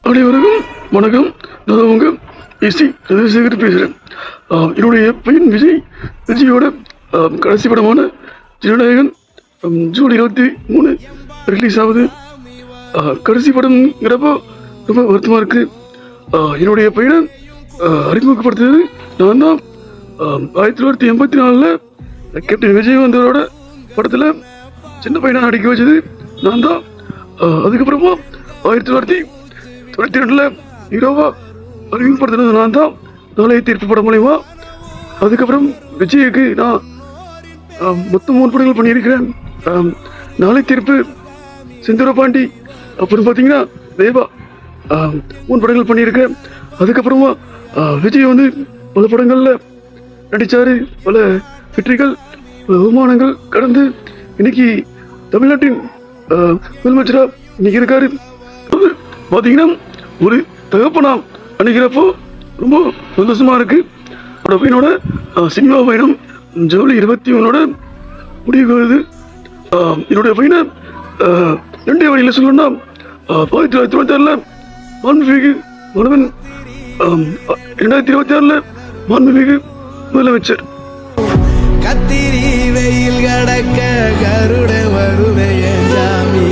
அனைவருக்கும் வணக்கம். நான் உங்க இசை சந்திரசேகர் பேசுகிறேன். என்னுடைய பையன் விஜயோட கடைசி படமான ஜனநாயகன் ஜூன் 23 ரிலீஸ் ஆகுது. கடைசி படம்ங்கிறப்போ ரொம்ப வருத்தமாக இருக்கு. என்னுடைய பையனை அறிமுகப்படுத்துறது நான் தான். 1984 கேப்டன் விஜய் வந்தவரோட படத்தில் சின்ன பையனை நடிக்க வச்சது நான் தான். அதுக்கப்புறமா 1992 ஹீரோவா அறிமுகப்படுத்தினது நான் தான். நாளைய தீர்ப்பு படம் மூலயமா. அதுக்கப்புறம் விஜய்க்கு நான் மொத்தம் 3 படங்கள் பண்ணியிருக்கிறேன். நாளை தீர்ப்பு, செந்தூர பாண்டி, அப்புறம் பார்த்தீங்கன்னா தேவா, 3 படங்கள் பண்ணியிருக்கேன். அதுக்கப்புறமா விஜய் வந்து பல படங்களில் நடித்தார். பல வெற்றிகள், பல அவமானங்கள் கடந்து இன்னைக்கு தமிழ்நாட்டின் முதலமைச்சராக இன்னைக்கு இருக்காரு. பார்த்தீங்கன்னா ஒரு தகப்பனா அணுகிறப்போ ரொம்ப சந்தோஷமா இருக்கு. அவரோட பையனோட சினிமா பயணம் ஜூலை 21 முடிவு வருது. என்னுடைய பையனை 2 வழியில் சொல்லணும்னா 1996 மாண்புமிகு மாணவன், 2026 மாண்புமிகு முதலமைச்சர். கத்திரி வெயில் கடக்க கருட வருவே ஜாமி